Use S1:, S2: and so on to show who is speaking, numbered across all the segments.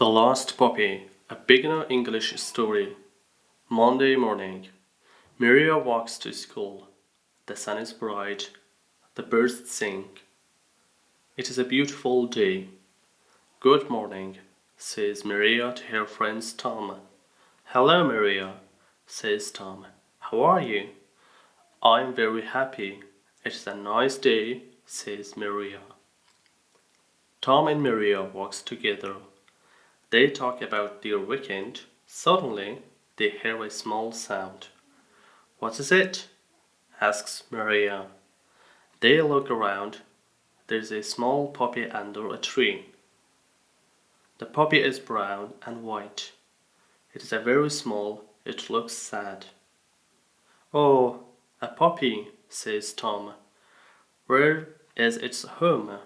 S1: The Lost Puppy, a beginner English story. Monday morning. Maria walks to school. The sun is bright. The birds sing. It is a beautiful day. Good morning, says Maria to her friend Tom. Hello, Maria, says Tom. How are you? I'm very happy. It's a nice day, says Maria. Tom and Maria walks together. They talk about their weekend. Suddenly, they hear a small sound. What is it? Asks Maria. They look around. There's a small puppy under a tree. The puppy is brown and white. It is a very small. It looks sad. Oh, a puppy, says Tom. Where is its home?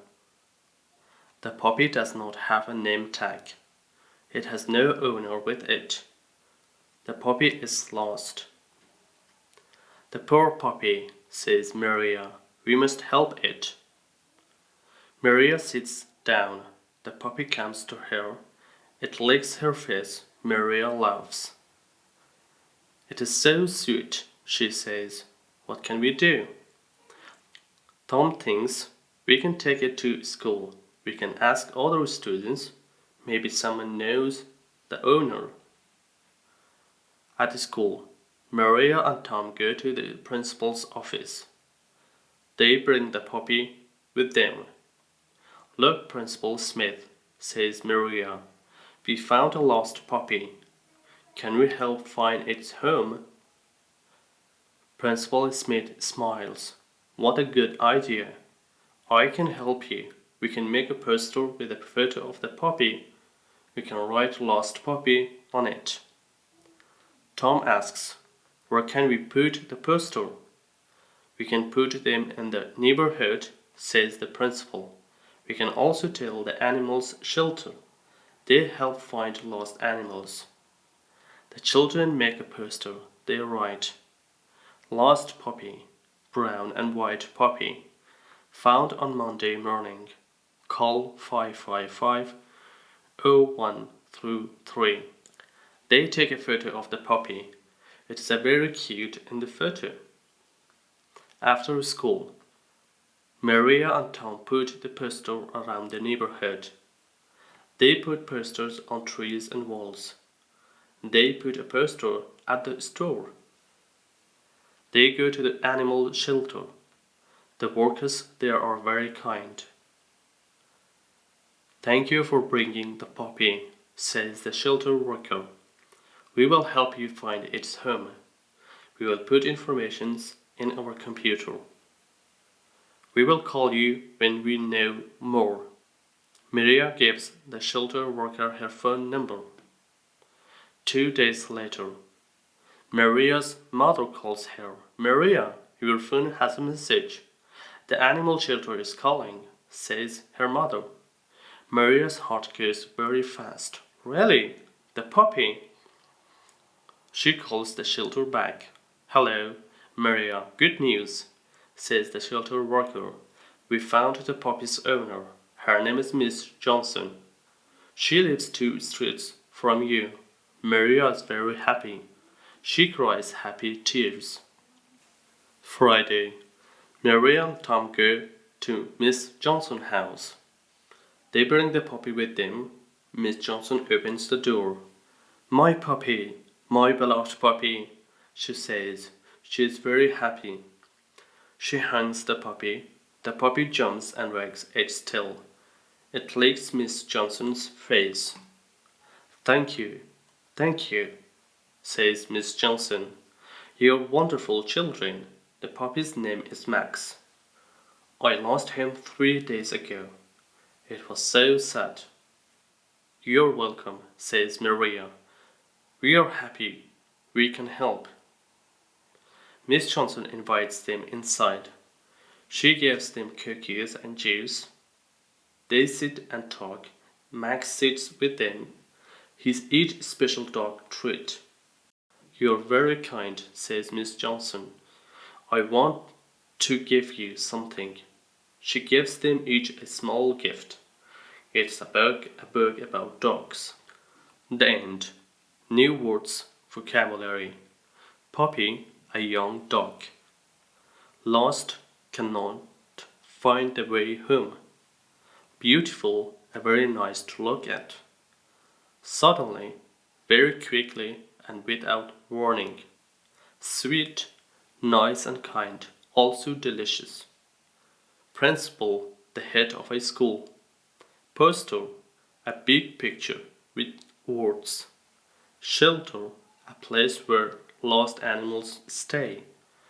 S1: The puppy does not have a name tag. It has no owner with it. The puppy is lost. The poor puppy, says Maria. We must help it. Maria sits down. The puppy comes to her. It licks her face. Maria laughs. It is so sweet, she says. What can we do? Tom thinks we can take it to school. We can ask other students. Maybe someone knows the owner. At the school, Maria and Tom go to the principal's office. They bring the puppy with them. Look, Principal Smith, says Maria. We found a lost puppy. Can we help find its home? Principal Smith smiles. What a good idea. I can help you. We can make a poster with a photo of the puppy. We can write lost puppy on it. Tom asks, where can we put the poster? We can put them in the neighborhood, says the principal. We can also tell the animals shelter. They help find lost animals. The children make a poster. They write, lost puppy, brown and white puppy, found on Monday morning. Call 555 01 through 3. They take a photo of the puppy. It is very cute in the photo. After school, Maria and Tom put the poster around the neighborhood. They put posters on trees and walls. They put a poster at the store. They go to the animal shelter. The workers there are very kind. Thank you for bringing the puppy, says the shelter worker. We will help you find its home. We will put information in our computer. We will call you when we know more. Maria gives the shelter worker her phone number. 2 days later, Maria's mother calls her. Maria, your phone has a message. The animal shelter is calling, says her mother. Maria's heart goes very fast. Really? The puppy? She calls the shelter back. Hello, Maria, good news, says the shelter worker. We found the puppy's owner. Her name is Miss Johnson. She lives 2 streets from you. Maria is very happy. She cries happy tears. Friday. Maria and Tom go to Miss Johnson's house. They bring the puppy with them. Miss Johnson opens the door. My puppy, my beloved puppy, she says. She is very happy. She hangs the puppy. The puppy jumps and wags its tail. It licks Miss Johnson's face. Thank you, says Miss Johnson. You're wonderful children. The puppy's name is Max. I lost him 3 days ago. It was so sad. You're welcome, says Maria. We are happy. We can help. Miss Johnson invites them inside. She gives them cookies and juice. They sit and talk. Max sits with them. He's each special dog treat. You're very kind, says Miss Johnson. I want to give you something. She gives them each a small gift. It's a book about dogs. The end. New words, vocabulary. Puppy, a young dog. Lost, cannot find the way home. Beautiful, a very nice to look at. Suddenly, very quickly and without warning. Sweet, nice and kind, also delicious. Principal, the head of a school. Poster, a big picture with words. Shelter, a place where lost animals stay.